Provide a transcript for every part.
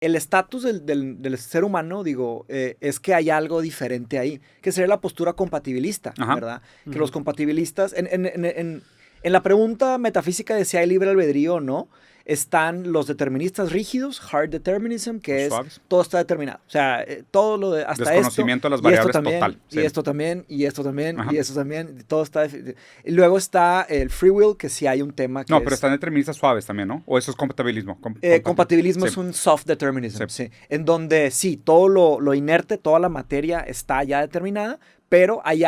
el estatus del ser humano, digo, es que hay algo diferente ahí, que sería la postura compatibilista, ¿verdad? Que los compatibilistas, en la pregunta metafísica de si hay libre albedrío o no, están los deterministas rígidos, hard determinism, que es todo está determinado. O sea, todo lo de hasta desconocimiento esto, de las variables también, total. Y esto también, y esto también, y esto también, todo está... Y luego está el free will, que sí hay un tema que pero están deterministas suaves también, ¿no? ¿O eso es compatibilismo? Compatibilismo es un soft determinism, sí. En donde sí, todo lo inerte, toda la materia está ya determinada, pero hay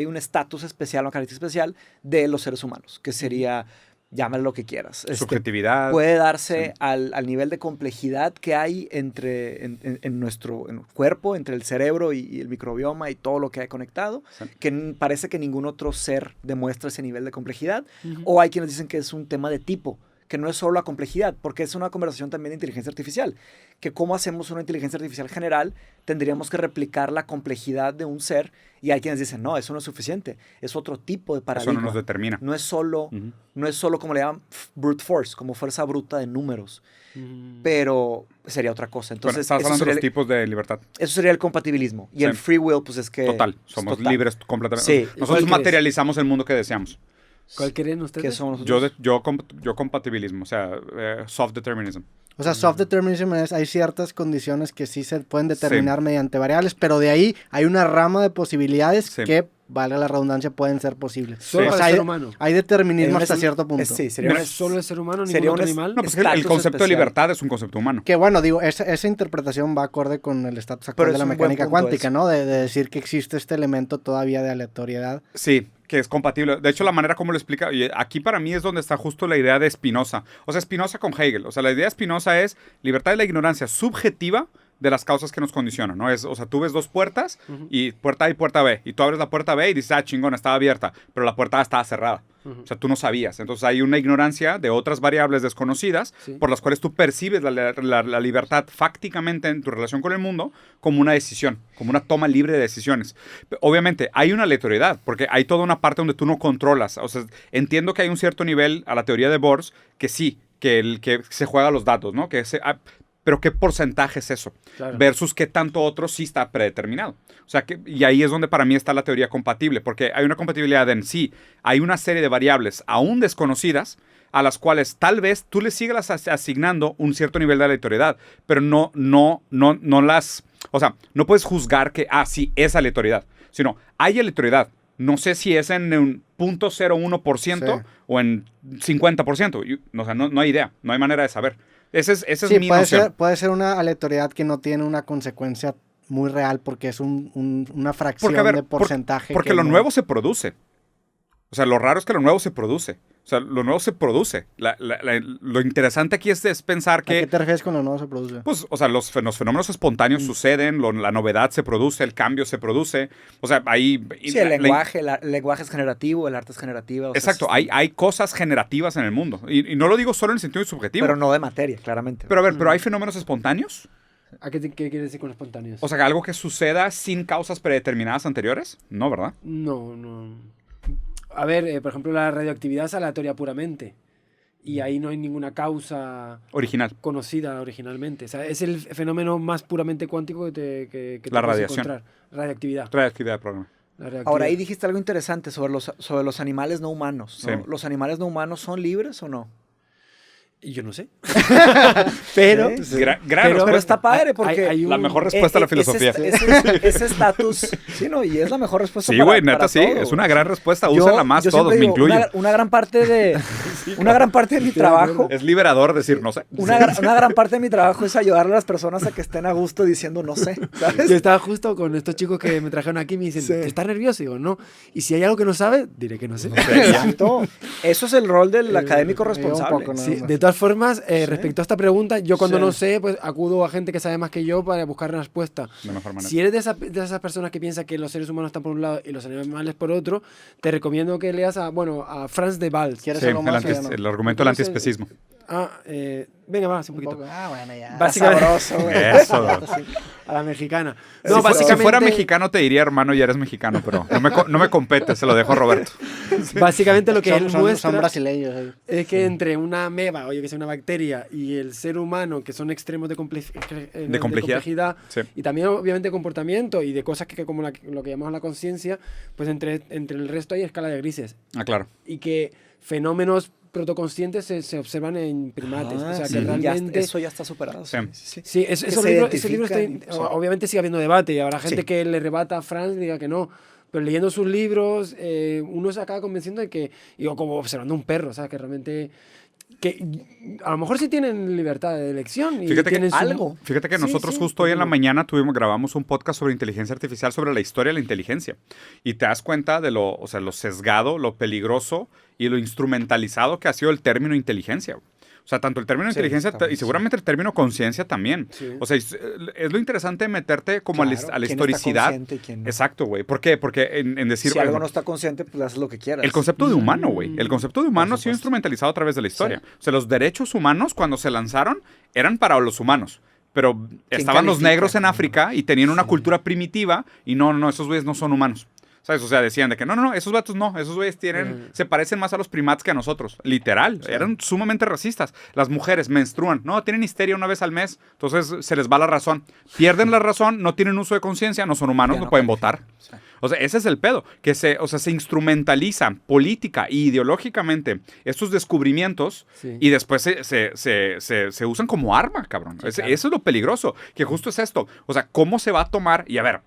un estatus especial, una característica especial de los seres humanos, que sería... Llámale lo que quieras. Subjetividad. Puede darse al nivel de complejidad que hay en nuestro cuerpo, entre el cerebro y el microbioma y todo lo que hay conectado, que parece que ningún otro ser demuestra ese nivel de complejidad. O hay quienes dicen que es un tema de tipo, que no es solo la complejidad, porque es una conversación también de inteligencia artificial, que cómo hacemos una inteligencia artificial general, tendríamos que replicar la complejidad de un ser, y hay quienes dicen, no, eso no es suficiente, es otro tipo de paradigma. Eso no nos determina. No es solo como le llaman brute force, como fuerza bruta de números, pero sería otra cosa. Entonces, estás hablando de los tipos de libertad. Eso sería el compatibilismo, y el free will, pues es que... Total, somos libres completamente. Sí. Nosotros materializamos el mundo que deseamos. ¿Cuál creen ustedes? ¿Qué somos nosotros? Yo compatibilismo, o sea, soft determinism. O sea, soft determinism hay ciertas condiciones que sí se pueden determinar mediante variables, pero de ahí hay una rama de posibilidades que, valga la redundancia, pueden ser posibles. Solo el ser humano. Hay determinismo hasta cierto punto. Sí, sería solo el ser humano, ningún otro animal. No, pues el concepto de libertad es un concepto humano. Que bueno, digo, esa interpretación va acorde con el estatus actual de la mecánica cuántica, ¿no? De decir que existe este elemento todavía de aleatoriedad. Sí, que es compatible. De hecho, la manera como lo explica, aquí para mí es donde está justo la idea de Spinoza. O sea, Spinoza con Hegel. O sea, la idea de Spinoza es libertad de la ignorancia subjetiva de las causas que nos condicionan, ¿no? O sea, tú ves dos puertas, y puerta A y puerta B, y tú abres la puerta B y dices, chingón, estaba abierta, pero la puerta A estaba cerrada. O sea, tú no sabías. Entonces hay una ignorancia de otras variables desconocidas por las cuales tú percibes la libertad fácticamente en tu relación con el mundo como una decisión, como una toma libre de decisiones. Obviamente, hay una aleatoriedad, porque hay toda una parte donde tú no controlas. O sea, entiendo que hay un cierto nivel a la teoría de Bohr que sí, que se juega los datos, ¿no? Pero ¿qué porcentaje es eso? Claro. Versus qué tanto otro sí está predeterminado. O sea, y ahí es donde para mí está la teoría compatible, porque hay una compatibilidad en sí. Hay una serie de variables aún desconocidas a las cuales tal vez tú le sigas asignando un cierto nivel de aleatoriedad, pero no las... O sea, no puedes juzgar que, sí, es aleatoriedad, sino hay aleatoriedad. No sé si es en un 0.01% o en 50%. O sea, no hay idea, no hay manera de saber. Esa es mi noción. Puede ser una aleatoriedad que no tiene una consecuencia muy real porque es una fracción de porcentaje. Porque lo nuevo se produce. O sea, lo raro es que lo nuevo se produce. O sea, lo nuevo se produce. Lo interesante aquí es pensar que... ¿A qué te refieres con lo nuevo se produce? Pues, o sea, los fenómenos espontáneos suceden, la novedad se produce, el cambio se produce. O sea, ahí... Sí, el lenguaje es generativo, el arte es generativo. Exacto, hay cosas generativas en el mundo. Y no lo digo solo en el sentido subjetivo. Pero no de materia, claramente. Pero a ver, ¿pero hay fenómenos espontáneos? ¿A qué quieres decir con espontáneos? O sea, algo que suceda sin causas predeterminadas anteriores. No, ¿verdad? No. A ver, por ejemplo, la radioactividad es aleatoria puramente. Y ahí no hay ninguna causa original conocida originalmente. O sea, es el fenómeno más puramente cuántico que te la puedes radiación. Encontrar. Radioactividad Radioactividad, programa. Ahora, ahí dijiste algo interesante sobre los animales no humanos, ¿no? Sí. ¿Los animales no humanos son libres o no? Yo no sé. pero está padre porque la mejor respuesta a la filosofía. Ese estatus, sí, no, y es la mejor respuesta. Sí, güey, neta, sí, todo. Es una gran respuesta. Úsala más todos, me incluyo. Una gran parte de mi trabajo es liberador decir no sé. Una gran parte de mi trabajo es ayudar a las personas a que estén a gusto diciendo no sé, ¿sabes? Yo estaba justo con estos chicos que me trajeron aquí y me dicen, ¿estás nervioso? Y digo, no. Y si hay algo que no sabes, diré que no sé. Exacto. Eso es el rol del académico responsable. Sí, de todas formas, respecto a esta pregunta, yo cuando no sé, pues acudo a gente que sabe más que yo para buscar una respuesta. De mejor manera. Si eres de esas personas que piensan que los seres humanos están por un lado y los animales por otro, te recomiendo que leas a Franz de Waal. El argumento del antiespecismo. Venga, va, un poquito. Bueno, ya. Básicamente, Sabroso, güey. Eso. a la mexicana. Si fuera mexicano te diría, hermano, ya eres mexicano, pero no me compete, se lo dejo a Roberto. Básicamente lo que él Son muestra brasileños. es que entre una ameba, o yo que sé, una bacteria, y el ser humano, que son extremos de complejidad, sí. y también obviamente comportamiento y de cosas que como lo que llamamos la conciencia, pues entre el resto hay escala de grises. Ah, claro. Y que fenómenos protoconscientes se observan en primates. O sea, sí, que realmente... eso ya está superado. Sí. Sí, Que ese se libro identifican, está... Obviamente sigue habiendo debate y habrá gente Sí. que le rebata a Franz y diga que no. Pero leyendo sus libros, uno se acaba convenciendo de que... Digo, como observando un perro, o sea, que realmente... Que a lo mejor sí tienen libertad de elección. Y Fíjate que tienen Fíjate que Sí, nosotros sí, justo hoy en la algo. mañana grabamos un podcast sobre inteligencia artificial, sobre la historia de la inteligencia. Y te das cuenta de lo sesgado, lo peligroso y lo instrumentalizado que ha sido el término inteligencia. O sea, tanto el término Sí, inteligencia está bien, y seguramente el término conciencia también. Sí. O sea, es lo interesante de meterte como Claro, a la quién está historicidad. consciente y quién no. Exacto, güey. ¿Por qué? Porque en decir... Si algo no está consciente, pues haces lo que quieras. El concepto de humano, güey. El concepto de humano ha sido supuesto. instrumentalizado a través de la historia. Sí. O sea, los derechos humanos, cuando se lanzaron, eran para los humanos. Pero estaban los califica? negros en África y tenían una Sí. cultura primitiva y no, esos güeyes no son humanos. ¿Sabes? O sea, decían de que no, esos vatos no, esos güeyes se parecen más a los primates que a nosotros. Literal, eran sumamente racistas. Las mujeres menstruan, no, tienen histeria una vez al mes, entonces se les va la razón. Pierden la razón, no tienen uso de conciencia, no son humanos, Ya no no pueden califican. votar. Sí. O sea, ese es el pedo, que se instrumentalizan política e ideológicamente estos descubrimientos Sí. y después se usan como arma, cabrón. Sí, Eso claro. es lo peligroso, que justo es esto. O sea, ¿cómo se va a tomar? Y a ver,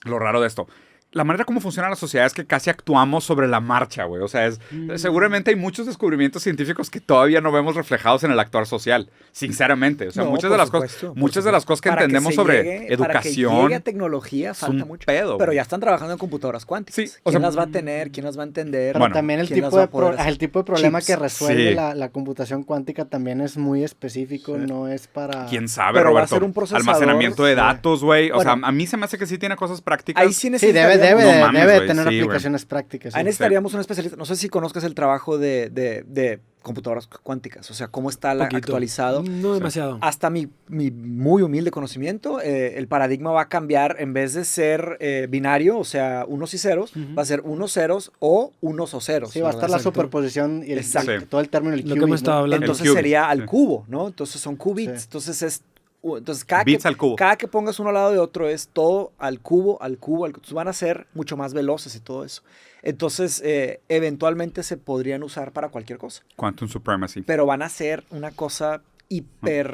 lo raro de esto. La manera como funciona la sociedad es que casi actuamos sobre la marcha, güey. O sea, seguramente hay muchos descubrimientos científicos que todavía no vemos reflejados en el actuar social, sinceramente. O sea, No, muchas por de las supuesto, muchas de las cosas que Para entendemos se sobre Para que educación llegue a tecnología falta un mucho. pedo, Pero güey. ya están trabajando en computadoras cuánticas. Sí, o ¿Quién sea, las va a tener? ¿Quién las va a entender? Pero Bueno, también el ¿quién tipo, las va a poder hacer? el tipo de problema Chips. que resuelve Sí. la computación cuántica también es muy específico, no es para... ¿Quién sabe, Pero va a Roberto? ser un procesador, Almacenamiento de sí. datos, güey. O sea, Bueno. a mí se me hace que sí tiene cosas prácticas. Ahí sí Sí, debe, necesitaríamos- No mames, debe güey, tener sí, güey. aplicaciones prácticas. sí. Ahí necesitaríamos un especialista. No sé si conozcas el trabajo de computadoras cuánticas. O sea, cómo está Poquito. actualizado. No demasiado. Hasta mi muy humilde conocimiento, el paradigma va a cambiar. En vez de ser binario, o sea, unos y ceros, Ujú. va a ser unos ceros o unos o ceros. Sí, va a estar la Exacto. superposición y Exacto. todo el término, el Lo que qubit, hemos estado ¿no? hablando. Entonces El qubit, sería al sí. cubo, ¿no? Entonces son qubits. Sí. Entonces cada Bits al cubo. cada que pongas uno al lado de otro es todo al cubo, al cubo, al cubo. Entonces van a ser mucho más veloces y todo eso. Entonces, eventualmente se podrían usar para cualquier cosa. Quantum Supremacy. Pero van a ser una cosa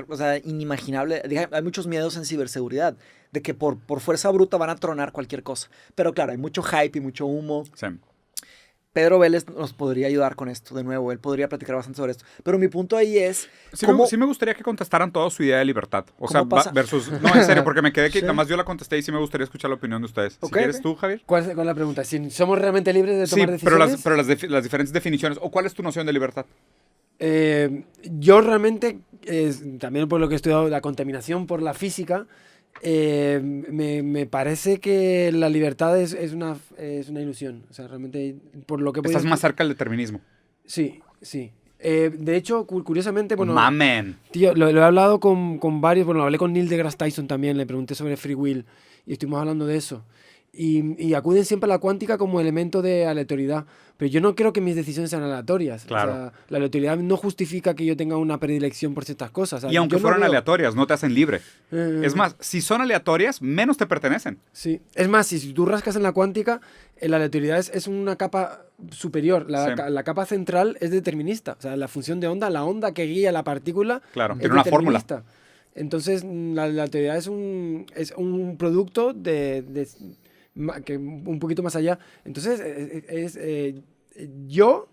o sea, inimaginable. Hay muchos miedos en ciberseguridad, de que por fuerza bruta van a tronar cualquier cosa. Pero claro, hay mucho hype y mucho humo. Sí. Pedro Vélez nos podría ayudar con esto de nuevo. Él podría platicar bastante sobre esto. Pero mi punto ahí es... Sí me gustaría que contestaran toda su idea de libertad. O sea, ¿Cómo pasa? versus... No, en serio, porque me quedé aquí, Sí. nada más yo la contesté y sí me gustaría escuchar la opinión de ustedes. Ok, si quieres ok. tú, Javier. ¿Cuál es la pregunta? ¿Si somos realmente libres de Sí, tomar pero decisiones? las diferentes definiciones. ¿O cuál es tu noción de libertad? Yo realmente, también por lo que he estudiado la contaminación por la física, me parece que la libertad es una ilusión. O sea, realmente, por lo que he podido Estás más cerca del determinismo. Sí, sí. De hecho, curiosamente, bueno, Mamen. tío, lo he hablado con varios, bueno, hablé con Neil deGrasse Tyson también, le pregunté sobre free will y estuvimos hablando de eso. Y acuden siempre a la cuántica como elemento de aleatoriedad. Pero yo no creo que mis decisiones sean aleatorias. Claro. O sea, la aleatoriedad no justifica que yo tenga una predilección por ciertas cosas. O sea, Y aunque yo no fueran veo- aleatorias, no te hacen libre. Es Eh, más, si son aleatorias, menos te pertenecen. Sí. Es más, si tú rascas en la cuántica, la aleatoriedad es una capa superior. Sí. La capa central es determinista. O sea, la función de onda, la onda que guía la partícula Claro, es tiene una fórmula. determinista. Entonces, la aleatoriedad es un producto que un poquito más allá. Entonces, yo,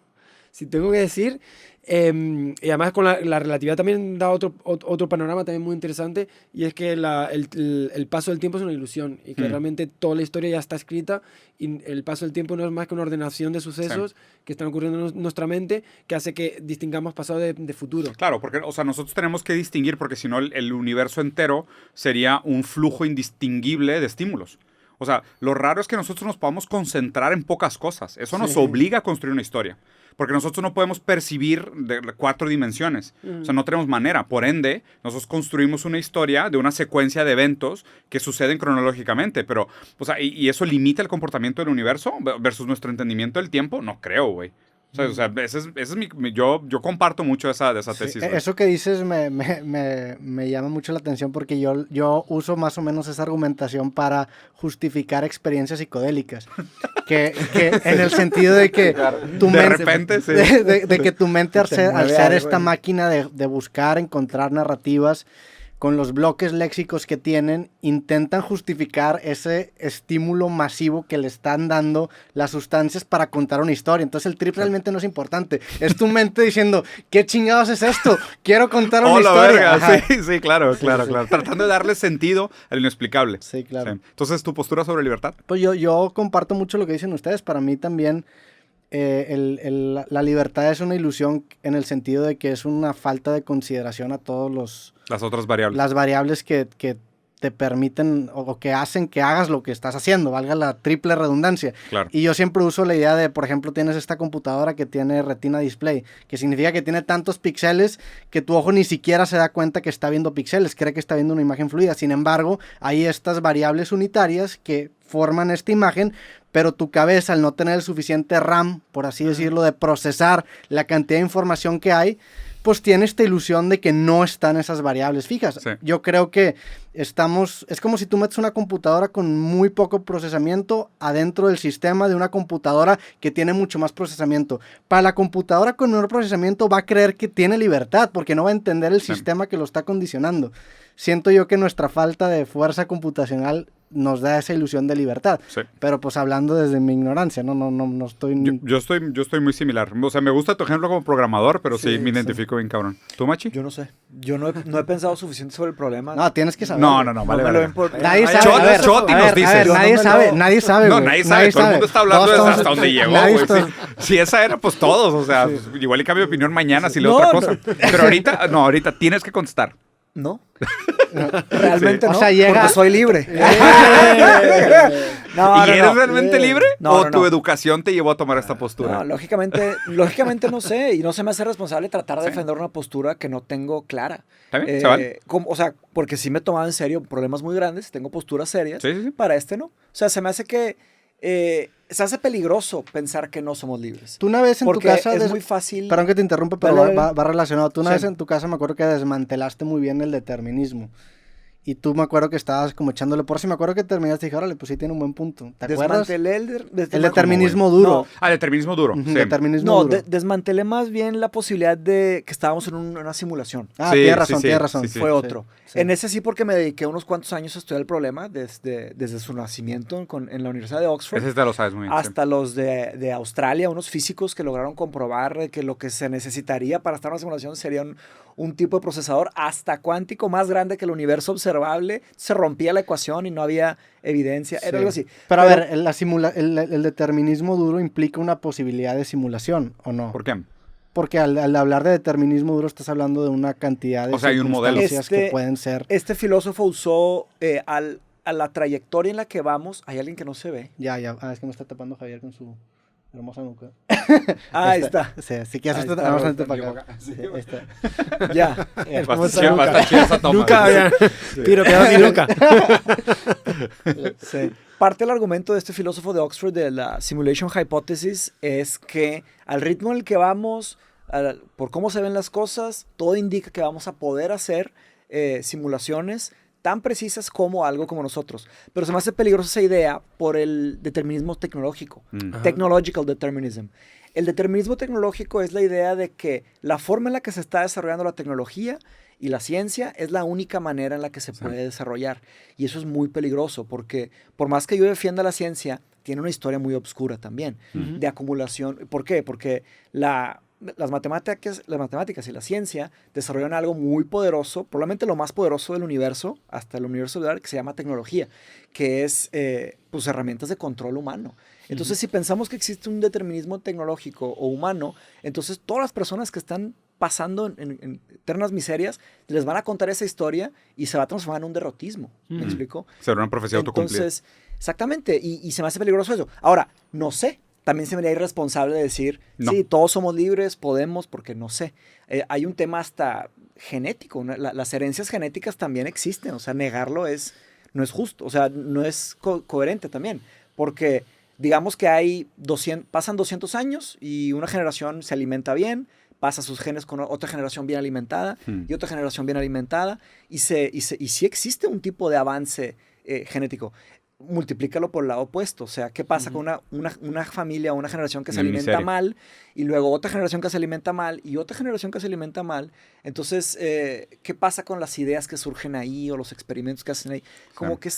si tengo que decir, y además con la relatividad también da otro panorama también muy interesante, y es que el paso del tiempo es una ilusión, y que realmente toda la historia ya está escrita, y el paso del tiempo no es más que una ordenación de sucesos que están ocurriendo en nuestra mente, que hace que distingamos pasado de futuro. Claro, porque, o sea, nosotros tenemos que distinguir, porque si no, el universo entero sería un flujo indistinguible de estímulos. O sea, lo raro es que nosotros nos podamos concentrar en pocas cosas. Eso nos obliga a construir una historia. Porque nosotros no podemos percibir de 4 dimensiones. O sea, no tenemos manera. Por ende, nosotros construimos una historia de una secuencia de eventos que suceden cronológicamente. Pero, o sea, ¿y eso limita el comportamiento del universo versus nuestro entendimiento del tiempo? No creo, güey. O sea, ese es yo comparto mucho de esa tesis. Eso que dices me llama mucho la atención porque yo uso más o menos esa argumentación para justificar experiencias psicodélicas. que en el sentido de que tu de mente, repente, sí. de que tu mente al ser esta máquina de buscar, encontrar narrativas, con los bloques léxicos que tienen, intentan justificar ese estímulo masivo que le están dando las sustancias para contar una historia. Entonces el trip realmente no es importante. Es tu mente diciendo, ¿qué chingados es esto? Quiero contar una historia. Sí, claro. Tratando de darle sentido al inexplicable. Sí, claro. Sí. Entonces, ¿tu postura sobre libertad? Pues yo comparto mucho lo que dicen ustedes. Para mí también la libertad es una ilusión en el sentido de que es una falta de consideración a todos las otras variables. Las variables que te permiten o que hacen que hagas lo que estás haciendo, valga la triple redundancia. Claro. Y yo siempre uso la idea de, por ejemplo, tienes esta computadora que tiene Retina Display, que significa que tiene tantos píxeles que tu ojo ni siquiera se da cuenta que está viendo píxeles, cree que está viendo una imagen fluida. Sin embargo, hay estas variables unitarias que forman esta imagen, pero tu cabeza, al no tener el suficiente RAM, por así decirlo, de procesar la cantidad de información que hay, pues tiene esta ilusión de que no están esas variables fijas. Sí. Yo creo que es como si tú metes una computadora con muy poco procesamiento adentro del sistema de una computadora que tiene mucho más procesamiento. Para la computadora con menor procesamiento va a creer que tiene libertad porque no va a entender el sistema que lo está condicionando. Siento yo que nuestra falta de fuerza computacional nos da esa ilusión de libertad. Sí. Pero pues hablando desde mi ignorancia, no estoy... Yo estoy muy similar. O sea, me gusta tu ejemplo como programador, pero sí me identifico bien cabrón. ¿Tú, Machi? Yo no sé. Yo no he pensado suficiente sobre el problema. No, tienes que saber. No, vale. Nadie sabe. Choti nos dice. Nadie sabe. No, nadie sabe. Todo el mundo está hablando de hasta dónde llegó, güey. Si esa era, pues todos. O sea, pues, igual y cambio de opinión mañana si leo otra cosa. Pero ahorita tienes que contestar. No. Realmente no. O sea, llega... porque soy libre. ¿Y eres realmente libre? ¿O tu educación te llevó a tomar esta postura? No, lógicamente no sé. Y no se me hace responsable tratar de defender una postura que no tengo clara. ¿Está bien? ¿Se vale? O sea, porque sí me tomaba en serio problemas muy grandes. Tengo posturas serias. Sí. Para no. O sea, se me hace que... se hace peligroso pensar que no somos libres. Tú una vez en tu casa... es muy fácil... Perdón que te interrumpa, pero va relacionado. Tú una vez en tu casa me acuerdo que desmantelaste muy bien el determinismo. Y tú me acuerdo que estabas como echándole por si me acuerdo que terminaste y dije, órale, pues sí tiene un buen punto. ¿Te acuerdas? Desmantelé el determinismo duro. No. Determinismo duro. Sí. Determinismo duro. Desmantelé más bien la posibilidad de que estábamos en una simulación. Tienes razón. Sí. Fue otro. Sí. En ese sí, porque me dediqué unos cuantos años a estudiar el problema desde su nacimiento en la Universidad de Oxford. Ese te lo sabes muy bien. Hasta los de Australia, unos físicos que lograron comprobar que lo que se necesitaría para estar en una simulación sería un tipo de procesador hasta cuántico más grande que el universo observable. Se rompía la ecuación y no había evidencia. Era algo así. Pero a ver, el determinismo duro implica una posibilidad de simulación, ¿o no? ¿Por qué? Porque al hablar de determinismo duro estás hablando de una cantidad de hay un modelo que pueden ser... Este filósofo usó a la trayectoria en la que vamos. Hay alguien que no se ve. Ya. Es que me está tapando Javier con su hermosa nuca. Ahí está. Sí, así que haces hermosamente para acá. Sí, está. Ya. Bastante chida esa toma. Nuca, tiro pegado a mi nuca. Sí. Parte del argumento de este filósofo de Oxford de la Simulation Hypothesis es que al ritmo en el que vamos, por cómo se ven las cosas, todo indica que vamos a poder hacer simulaciones tan precisas como algo como nosotros. Pero se me hace peligrosa esa idea por el determinismo tecnológico. Technological determinism. El determinismo tecnológico es la idea de que la forma en la que se está desarrollando la tecnología y la ciencia es la única manera en la que se puede desarrollar. Y eso es muy peligroso porque por más que yo defienda la ciencia, tiene una historia muy oscura también de acumulación. ¿Por qué? Porque las matemáticas y la ciencia desarrollan algo muy poderoso, probablemente lo más poderoso del universo, hasta el universo de ahora, que se llama tecnología, que es pues herramientas de control humano. Entonces, si pensamos que existe un determinismo tecnológico o humano, entonces todas las personas que están pasando en eternas miserias, les van a contar esa historia y se va a transformar en un derrotismo. ¿Me explico? Será una profecía autocumplida. Entonces, exactamente, y se me hace peligroso eso. Ahora, no sé, también se me haría irresponsable decir, No. sí, todos somos libres, podemos, porque no sé. Hay un tema hasta genético, las herencias genéticas también existen, o sea, negarlo no es justo, o sea, no es coherente también, porque digamos que pasan 200 años y una generación se alimenta bien, pasa sus genes con otra generación bien alimentada y otra generación bien alimentada, y sí existe un tipo de avance genético. Multiplícalo por el lado opuesto. O sea, ¿qué pasa con una familia o una generación que se alimenta mal y luego otra generación que se alimenta mal y otra generación que se alimenta mal? Entonces, ¿qué pasa con las ideas que surgen ahí o los experimentos que hacen ahí? Como que es